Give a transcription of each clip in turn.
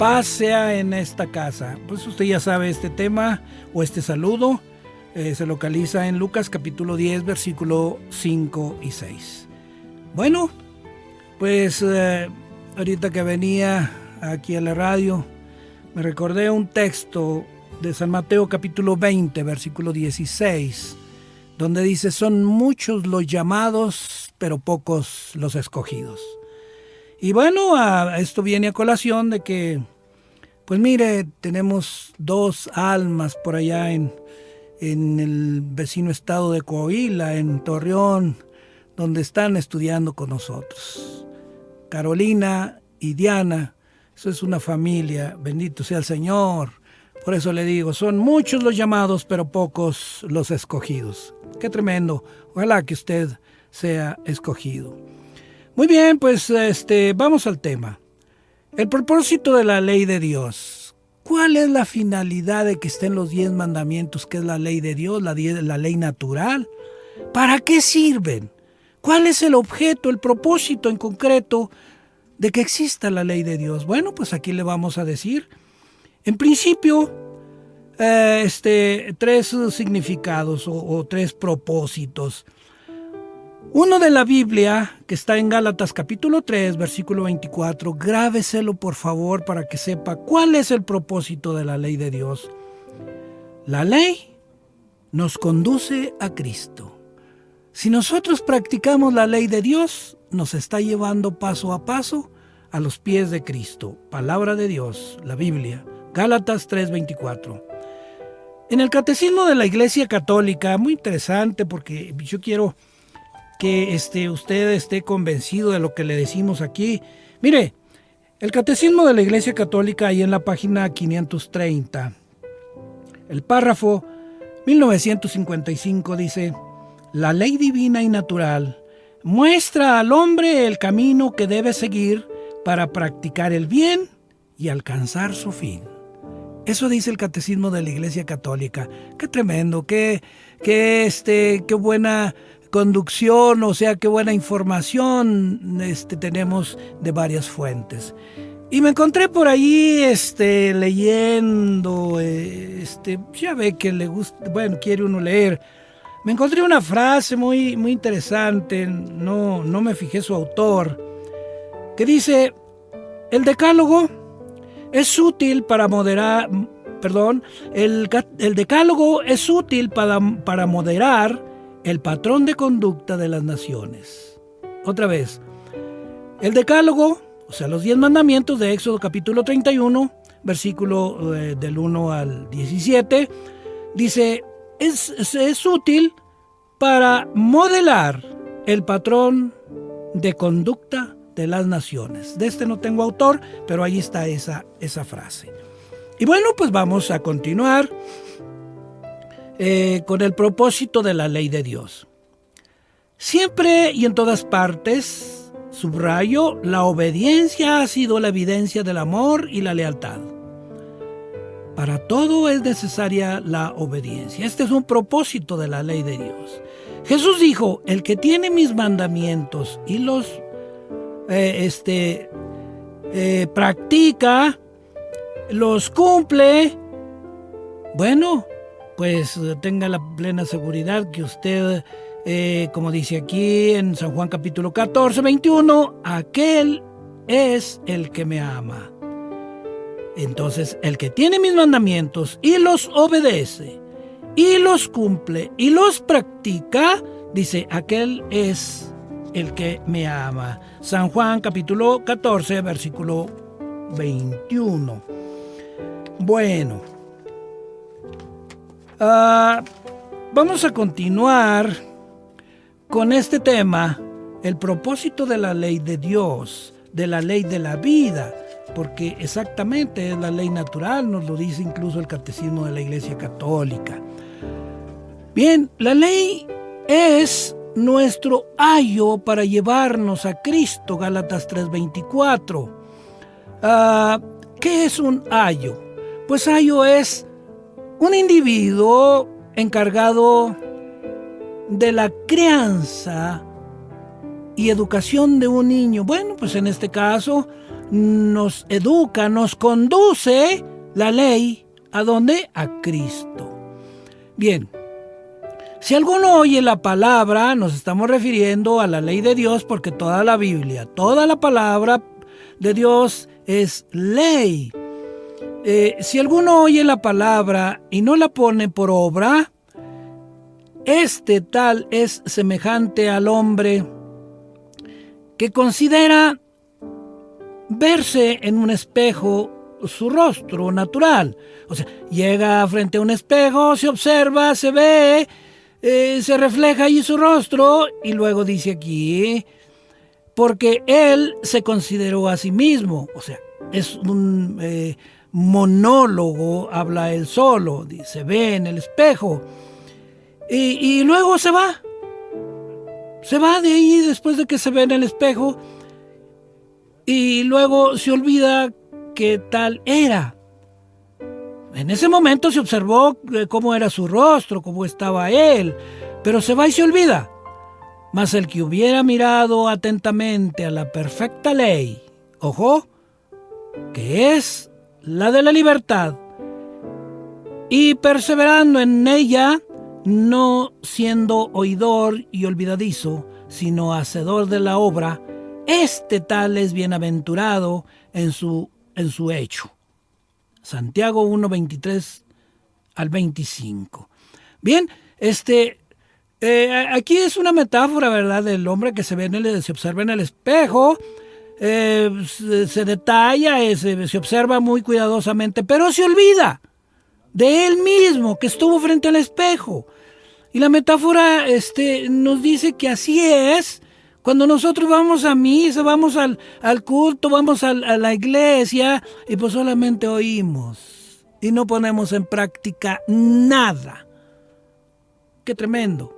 paz sea en esta casa. Pues usted ya sabe este tema o este saludo. Se localiza en Lucas capítulo 10, versículo 5 y 6. Bueno, pues ahorita que venía aquí a la radio, me recordé un texto de San Mateo capítulo 20, versículo 16, donde dice: son muchos los llamados, pero pocos los escogidos. Y bueno, esto viene a colación de que, pues mire, tenemos 2 almas por allá en el vecino estado de Coahuila, en Torreón, donde están estudiando con nosotros. Carolina y Diana, eso es una familia, bendito sea el Señor. Por eso le digo, son muchos los llamados, pero pocos los escogidos. Qué tremendo, ojalá que usted sea escogido. Muy bien, pues vamos al tema. El propósito de la ley de Dios. ¿Cuál es la finalidad de que estén los 10 mandamientos, que es la ley de Dios, la ley natural? ¿Para qué sirven? ¿Cuál es el objeto, el propósito en concreto de que exista la ley de Dios? Bueno, pues aquí le vamos a decir. En principio, 3 significados o 3 propósitos. Uno de la Biblia, que está en Gálatas capítulo 3, versículo 24, grábeselo por favor para que sepa cuál es el propósito de la ley de Dios. La ley nos conduce a Cristo. Si nosotros practicamos la ley de Dios, nos está llevando paso a paso a los pies de Cristo. Palabra de Dios, la Biblia, Gálatas 3, 24. En el Catecismo de la Iglesia Católica, muy interesante porque yo quiero que usted esté convencido de lo que le decimos aquí. Mire, el Catecismo de la Iglesia Católica, ahí en la página 530, el párrafo 1955 dice: la ley divina y natural muestra al hombre el camino que debe seguir para practicar el bien y alcanzar su fin. Eso dice el Catecismo de la Iglesia Católica. Qué tremendo, qué buena conducción, o sea, qué buena información tenemos de varias fuentes. Y me encontré por ahí leyendo, ya ve que le gusta, bueno, quiere uno leer. Me encontré una frase muy, muy interesante, no me fijé su autor, que dice: el decálogo es útil para moderar, el decálogo es útil para moderar el patrón de conducta de las naciones. Otra vez, el decálogo, o sea, los 10 mandamientos de Éxodo capítulo 31, versículo del 1 al 17, dice: es útil para modelar el patrón de conducta de las naciones. De no tengo autor, pero ahí está esa frase. Y bueno, pues vamos a continuar con el propósito de la ley de Dios. Siempre y en todas partes, subrayo, la obediencia ha sido la evidencia del amor y la lealtad. Para todo es necesaria la obediencia. Este es un propósito de la ley de Dios. Jesús dijo: el que tiene mis mandamientos y los practica, los cumple, bueno, pues tenga la plena seguridad que usted, como dice aquí en San Juan capítulo 14, 21, aquel es el que me ama. Entonces, el que tiene mis mandamientos y los obedece, y los cumple, y los practica, dice, aquel es el que me ama. San Juan capítulo 14, versículo 21. Bueno, vamos a continuar con este tema, el propósito de la ley de Dios, de la ley de la vida, porque exactamente es la ley natural, nos lo dice incluso el Catecismo de la Iglesia Católica. Bien, la ley es nuestro ayo para llevarnos a Cristo, Gálatas 3:24. ¿Qué es un ayo? Pues ayo es un individuo encargado de la crianza y educación de un niño. Bueno, pues en este caso nos educa, nos conduce la ley. ¿A dónde? A Cristo. Bien, si alguno oye la palabra, nos estamos refiriendo a la ley de Dios, porque toda la Biblia, toda la palabra de Dios es ley. Si alguno oye la palabra y no la pone por obra, este tal es semejante al hombre que considera verse en un espejo su rostro natural. O sea, llega frente a un espejo, se observa, se ve, se refleja ahí su rostro, y luego dice aquí, porque él se consideró a sí mismo. O sea, es un monólogo, habla él solo, se ve en el espejo, y luego se va de ahí después de que se ve en el espejo, y luego se olvida que tal era. En ese momento se observó cómo era su rostro, cómo estaba él, pero se va y se olvida. Mas el que hubiera mirado atentamente a la perfecta ley, ojo, que es la de la libertad, y perseverando en ella, no siendo oidor y olvidadizo, sino hacedor de la obra, este tal es bienaventurado en su hecho. Santiago 1, 23 al 25. Bien, aquí es una metáfora, ¿verdad?, del hombre que se observa en el espejo. Se detalla, se observa muy cuidadosamente, pero se olvida de él mismo, que estuvo frente al espejo. Y la metáfora nos dice que así es cuando nosotros vamos a misa, vamos al culto, vamos a la iglesia, y pues solamente oímos y no ponemos en práctica nada. ¡Qué tremendo!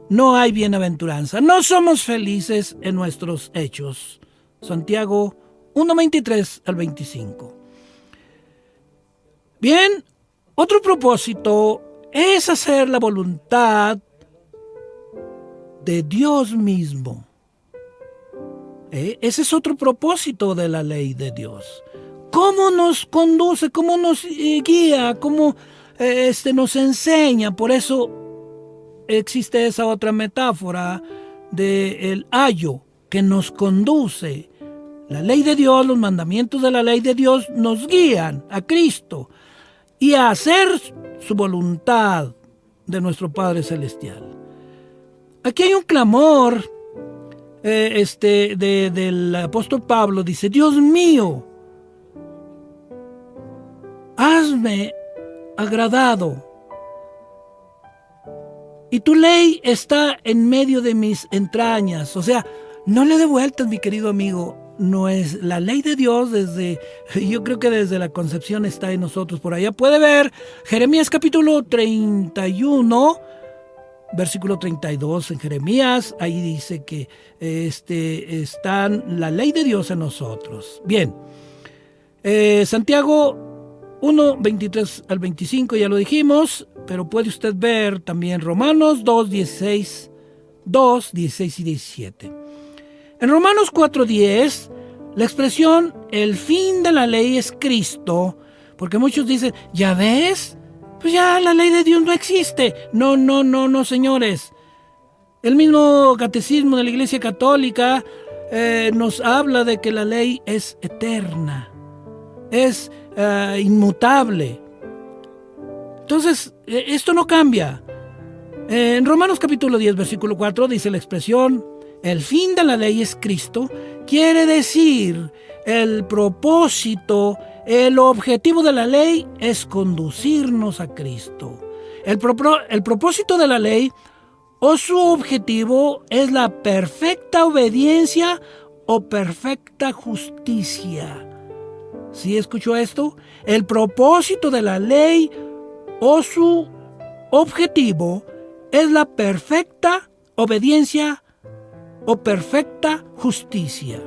No hay bienaventuranza, no somos felices en nuestros hechos. Santiago 1, 23 al 25. Bien, otro propósito es hacer la voluntad de Dios mismo. Ese es otro propósito de la ley de Dios. ¿Cómo nos conduce? ¿Cómo nos guía? ¿Cómo nos enseña? Por eso existe esa otra metáfora del ayo que nos conduce. La ley de Dios, los mandamientos de la ley de Dios nos guían a Cristo y a hacer su voluntad de nuestro Padre Celestial. Aquí hay un clamor del apóstol Pablo. Dice: Dios mío, hazme agradado, y tu ley está en medio de mis entrañas. O sea, no le dé vueltas, mi querido amigo. No es la ley de Dios yo creo que desde la concepción está en nosotros. Por allá puede ver Jeremías capítulo 31, versículo 32. En Jeremías, ahí dice que está la ley de Dios en nosotros. Bien, Santiago 1, 23 al 25, ya lo dijimos, pero puede usted ver también Romanos 2, 16 y 17. En Romanos 4:10, la expresión el fin de la ley es Cristo, porque muchos dicen, ¿ya ves? Pues ya la ley de Dios no existe. No, señores. El mismo catecismo de la Iglesia Católica nos habla de que la ley es eterna, es inmutable. Entonces, esto no cambia. En Romanos capítulo 10, versículo 4, dice la expresión el fin de la ley es Cristo. Quiere decir, el propósito, el objetivo de la ley es conducirnos a Cristo. El propósito de la ley o su objetivo es la perfecta obediencia o perfecta justicia. ¿Sí escuchó esto? El propósito de la ley o su objetivo es la perfecta obediencia o perfecta justicia.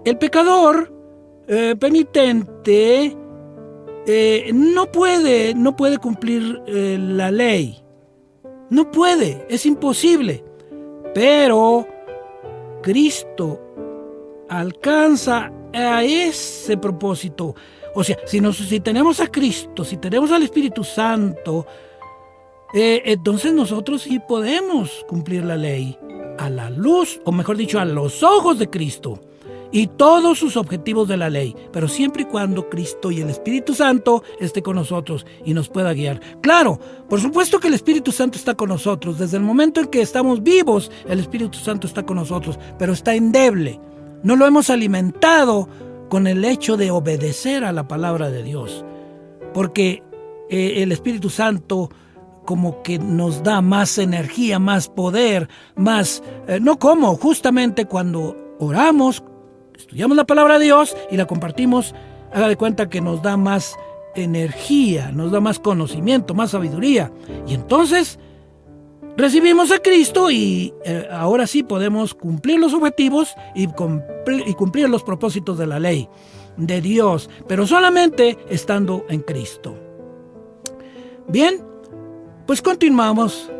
El pecador penitente no puede cumplir la ley. No puede, es imposible. Pero Cristo alcanza a ese propósito. O sea, si tenemos a Cristo, si tenemos al Espíritu Santo, entonces nosotros sí podemos cumplir la ley a la luz, o mejor dicho, a los ojos de Cristo y todos sus objetivos de la ley, pero siempre y cuando Cristo y el Espíritu Santo esté con nosotros y nos pueda guiar. Claro, por supuesto que el Espíritu Santo está con nosotros. Desde el momento en que estamos vivos, el Espíritu Santo está con nosotros, pero está endeble. No lo hemos alimentado con el hecho de obedecer a la palabra de Dios, porque el Espíritu Santo como que nos da más energía, más poder, más... justamente cuando oramos, estudiamos la palabra de Dios y la compartimos, haga de cuenta que nos da más energía, nos da más conocimiento, más sabiduría. Y entonces recibimos a Cristo y ahora sí podemos cumplir los objetivos y cumplir los propósitos de la ley de Dios, pero solamente estando en Cristo. Bien, pues continuamos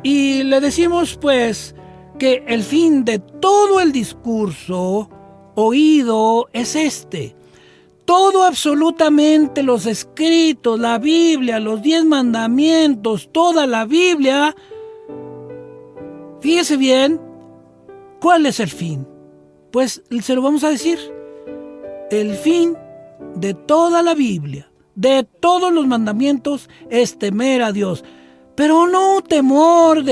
y le decimos pues que el fin de todo el discurso oído es este. Todo, absolutamente, los escritos, la Biblia, los 10 mandamientos, toda la Biblia. Fíjese bien, ¿cuál es el fin? Pues se lo vamos a decir. El fin de toda la Biblia, de todos los mandamientos, es temer a Dios. Pero no un temor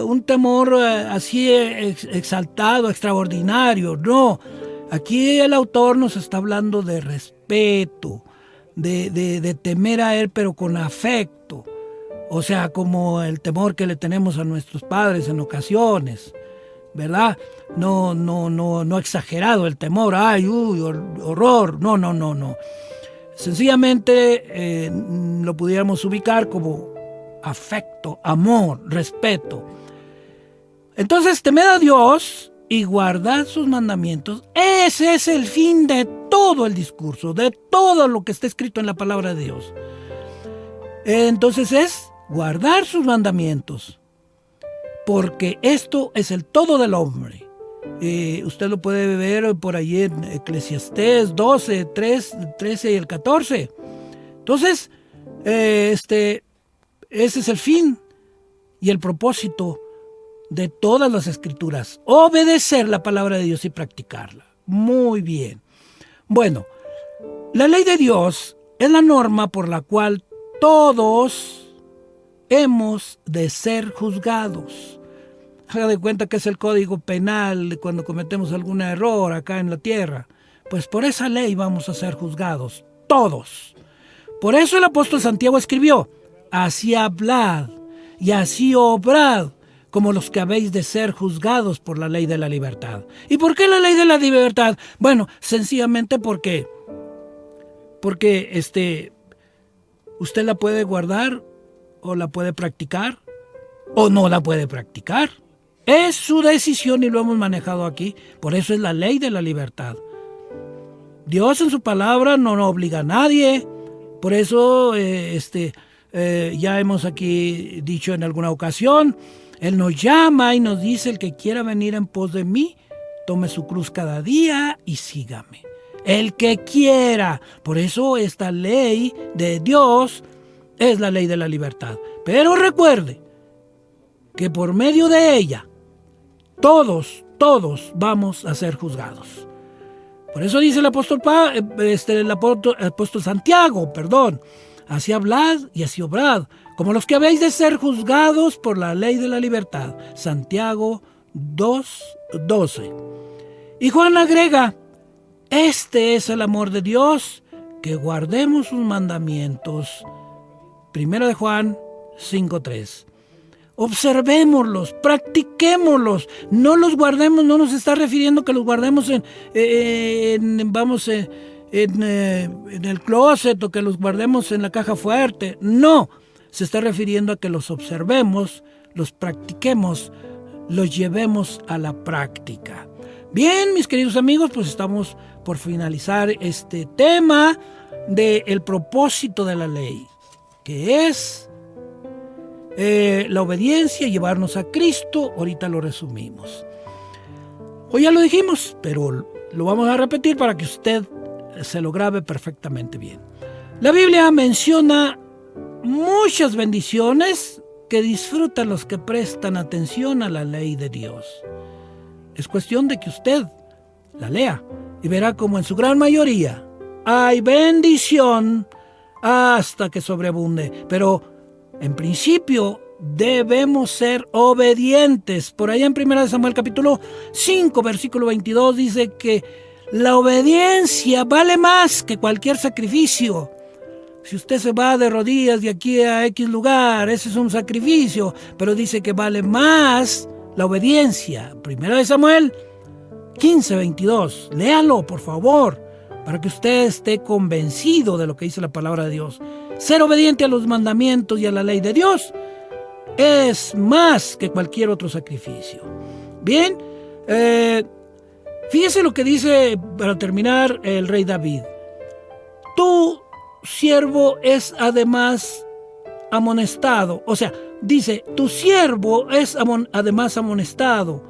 un temor así exaltado, extraordinario, no. Aquí el autor nos está hablando de respeto, de temer a Él, pero con afecto. O sea, como el temor que le tenemos a nuestros padres en ocasiones, ¿verdad? No exagerado el temor, horror, no. Sencillamente lo pudiéramos ubicar como afecto, amor, respeto. Entonces, temer a Dios y guardar sus mandamientos, ese es el fin de todo el discurso, de todo lo que está escrito en la palabra de Dios. Entonces es guardar sus mandamientos, porque esto es el todo del hombre. Usted lo puede ver por ahí en Eclesiastés 12, 13 y el 14. Entonces, ese es el fin y el propósito de todas las escrituras: obedecer la palabra de Dios y practicarla. Muy bien. Bueno, la ley de Dios es la norma por la cual todos hemos de ser juzgados. Haga de cuenta que es el código penal de cuando cometemos algún error acá en la tierra. Pues por esa ley vamos a ser juzgados, todos. Por eso el apóstol Santiago escribió: así hablad y así obrad como los que habéis de ser juzgados por la ley de la libertad. ¿Y por qué la ley de la libertad? Bueno, sencillamente porque usted la puede guardar o la puede practicar o no la puede practicar. Es su decisión y lo hemos manejado aquí. Por eso es la ley de la libertad. Dios en su palabra no obliga a nadie. Por eso ya hemos aquí dicho en alguna ocasión, Él nos llama y nos dice: el que quiera venir en pos de mí, tome su cruz cada día y sígame. El que quiera. Por eso esta ley de Dios es la ley de la libertad. Pero recuerde que por medio de ella, todos vamos a ser juzgados. Por eso dice el apóstol Santiago, así hablad y así obrad, como los que habéis de ser juzgados por la ley de la libertad. Santiago 2:12. Y Juan agrega: este es el amor de Dios, que guardemos sus mandamientos. Primera de Juan 5:3. Observémoslos, practiquémoslos, no los guardemos. No nos está refiriendo que los guardemos en el closet o que los guardemos en la caja fuerte. No, se está refiriendo a que los observemos, los practiquemos, los llevemos a la práctica. Bien, mis queridos amigos, pues estamos por finalizar este tema del propósito de la ley, que es la obediencia, llevarnos a Cristo. Ahorita lo resumimos. Hoy ya lo dijimos, pero lo vamos a repetir para que usted se lo grabe perfectamente bien. La Biblia menciona muchas bendiciones que disfrutan los que prestan atención a la ley de Dios. Es cuestión de que usted la lea y verá como en su gran mayoría hay bendición hasta que sobreabunde. Pero en principio debemos ser obedientes. Por allá en 1 Samuel capítulo 5 versículo 22 dice que la obediencia vale más que cualquier sacrificio. Si usted se va de rodillas de aquí a X lugar, ese es un sacrificio, pero dice que vale más la obediencia. 1 Samuel 15, 22. Léalo, por favor, para que usted esté convencido de lo que dice la palabra de Dios. Ser obediente a los mandamientos y a la ley de Dios es más que cualquier otro sacrificio. Bien, fíjese lo que dice, para terminar, el rey David. Tu siervo es además amonestado. O sea, dice, tu siervo es además amonestado.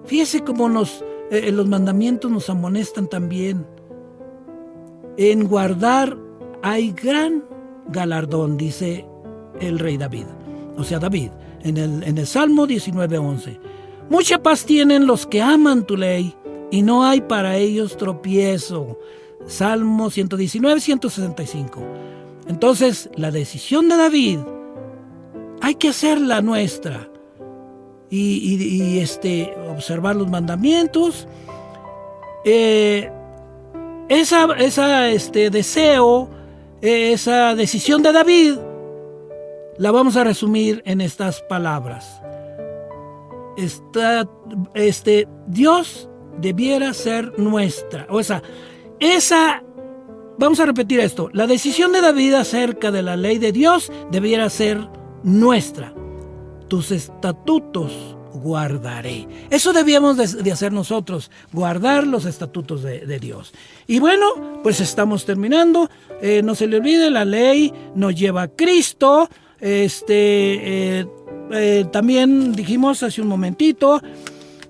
Fíjese cómo los mandamientos nos amonestan también. En guardar hay gran galardón, dice el rey David. O sea, David, en el Salmo 19:11. Mucha paz tienen los que aman tu ley, y no hay para ellos tropiezo. Salmo 119, 165. Entonces, la decisión de David hay que hacerla nuestra. Y observar los mandamientos. Deseo, esa decisión de David, la vamos a resumir en estas palabras. Dios debiera ser nuestra. Vamos a repetir esto. La decisión de David acerca de la ley de Dios debiera ser nuestra. Tus estatutos guardaré. Eso debíamos de hacer nosotros, guardar los estatutos de Dios. Y bueno, pues estamos terminando. No se le olvide, la ley nos lleva a Cristo. También dijimos hace un momentito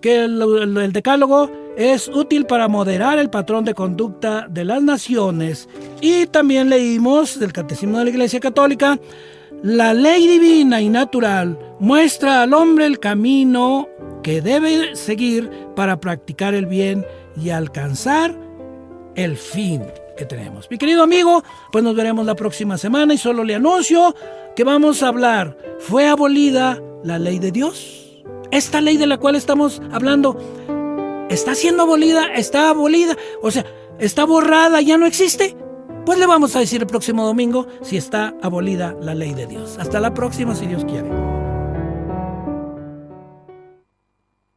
que el decálogo es útil para moderar el patrón de conducta de las naciones. Y también leímos del Catecismo de la Iglesia Católica: la ley divina y natural muestra al hombre el camino que debe seguir para practicar el bien y alcanzar el fin que tenemos. Mi querido amigo, pues nos veremos la próxima semana, y solo le anuncio que vamos a hablar: ¿fue abolida la ley de Dios? Esta ley de la cual estamos hablando, ¿está siendo abolida? ¿Está abolida? O sea, ¿está borrada? ¿Ya no existe? Pues le vamos a decir el próximo domingo si está abolida la ley de Dios. Hasta la próxima, si Dios quiere.